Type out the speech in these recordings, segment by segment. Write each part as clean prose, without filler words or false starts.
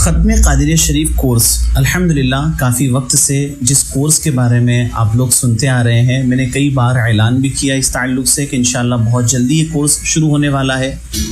ختم قادریہ شریف کورس الحمدللہ کافی وقت سے جس کورس کے بارے میں آپ لوگ سنتے آ رہے ہیں، میں نے کئی بار اعلان بھی کیا اس تعلق سے کہ انشاءاللہ بہت جلدی یہ کورس شروع ہونے والا ہے۔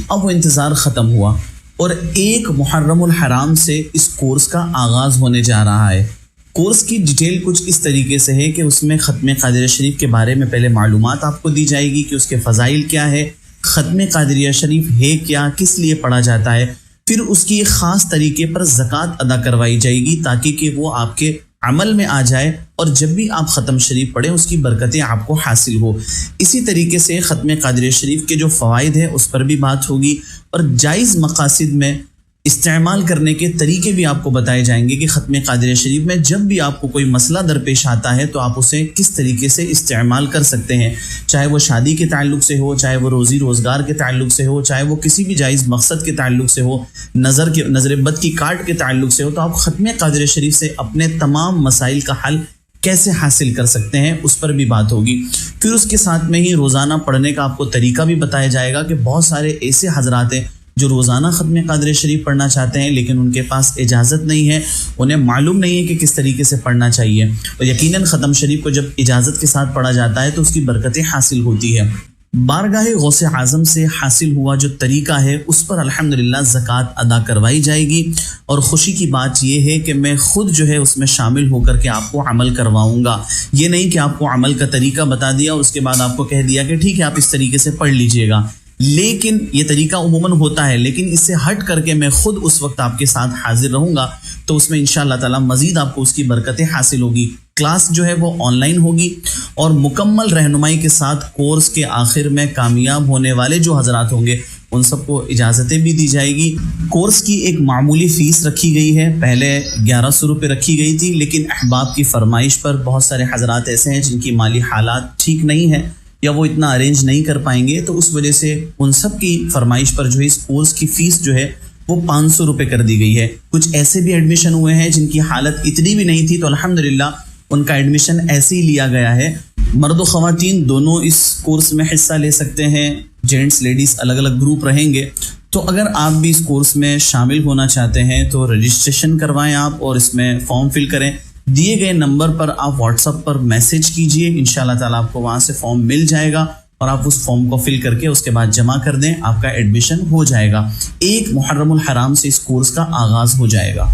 اب وہ انتظار ختم ہوا اور 1 محرم الحرام سے اس کورس کا آغاز ہونے جا رہا ہے۔ کورس کی ڈیٹیل کچھ اس طریقے سے ہے کہ اس میں ختم قادریہ شریف کے بارے میں پہلے معلومات آپ کو دی جائے گی کہ اس کے فضائل کیا ہے، ختم قادریہ شریف ہے کیا، کس لیے پڑھا جاتا ہے، پھر اس کی ایک خاص طریقے پر زکوٰۃ ادا کروائی جائے گی تاکہ کہ وہ آپ کے عمل میں آ جائے اور جب بھی آپ ختم شریف پڑھیں اس کی برکتیں آپ کو حاصل ہو۔ اسی طریقے سے ختم قادریہ شریف کے جو فوائد ہیں اس پر بھی بات ہوگی اور جائز مقاصد میں استعمال کرنے کے طریقے بھی آپ کو بتائے جائیں گے کہ ختم قادریہ شریف میں جب بھی آپ کو کوئی مسئلہ درپیش آتا ہے تو آپ اسے کس طریقے سے استعمال کر سکتے ہیں، چاہے وہ شادی کے تعلق سے ہو، چاہے وہ روزی روزگار کے تعلق سے ہو، چاہے وہ کسی بھی جائز مقصد کے تعلق سے ہو، نظر بد کی کاٹ کے تعلق سے ہو، تو آپ ختم قادریہ شریف سے اپنے تمام مسائل کا حل کیسے حاصل کر سکتے ہیں اس پر بھی بات ہوگی۔ پھر اس کے ساتھ میں ہی روزانہ پڑھنے کا آپ کو طریقہ بھی بتایا جائے گا کہ بہت سارے ایسے حضرات ہیں جو روزانہ ختم قادریہ شریف پڑھنا چاہتے ہیں لیکن ان کے پاس اجازت نہیں ہے، انہیں معلوم نہیں ہے کہ کس طریقے سے پڑھنا چاہیے، اور یقیناً ختم شریف کو جب اجازت کے ساتھ پڑھا جاتا ہے تو اس کی برکتیں حاصل ہوتی ہے۔ بارگاہ غوث اعظم سے حاصل ہوا جو طریقہ ہے اس پر الحمدللہ زکوٰۃ ادا کروائی جائے گی، اور خوشی کی بات یہ ہے کہ میں خود جو ہے اس میں شامل ہو کر کے آپ کو عمل کرواؤں گا۔ یہ نہیں کہ آپ کو عمل کا طریقہ بتا دیا اور اس کے بعد آپ کو کہہ دیا کہ ٹھیک ہے آپ اس طریقے سے پڑھ لیجئے گا، لیکن یہ طریقہ عموماً ہوتا ہے، لیکن اس سے ہٹ کر کے میں خود اس وقت آپ کے ساتھ حاضر رہوں گا تو اس میں انشاءاللہ تعالی مزید آپ کو اس کی برکتیں حاصل ہوگی۔ کلاس جو ہے وہ آن لائن ہوگی اور مکمل رہنمائی کے ساتھ کورس کے آخر میں کامیاب ہونے والے جو حضرات ہوں گے ان سب کو اجازتیں بھی دی جائے گی۔ کورس کی ایک معمولی فیس رکھی گئی ہے، پہلے 1100 روپے رکھی گئی تھی، لیکن احباب کی فرمائش پر بہت سارے حضرات ایسے ہیں جن کی مالی حالات ٹھیک نہیں ہے یا وہ اتنا ارینج نہیں کر پائیں گے، تو اس وجہ سے ان سب کی فرمائش پر جو ہے اس کورس کی فیس جو ہے وہ 500 روپے کر دی گئی ہے۔ کچھ ایسے بھی ایڈمیشن ہوئے ہیں جن کی حالت اتنی بھی نہیں تھی تو الحمدللہ ان کا ایڈمیشن ایسے ہی لیا گیا ہے۔ مرد و خواتین دونوں اس کورس میں حصہ لے سکتے ہیں، جینٹس لیڈیز الگ الگ گروپ رہیں گے۔ تو اگر آپ بھی اس کورس میں شامل ہونا چاہتے ہیں تو رجسٹریشن کروائیں آپ اور اس میں فارم فل کریں۔ دیے گئے نمبر پر آپ واٹس ایپ پر میسج کیجئے، انشاءاللہ تعالیٰ آپ کو وہاں سے فارم مل جائے گا اور آپ اس فارم کو فل کر کے اس کے بعد جمع کر دیں، آپ کا ایڈمیشن ہو جائے گا۔ 1 محرم الحرام سے اس کورس کا آغاز ہو جائے گا۔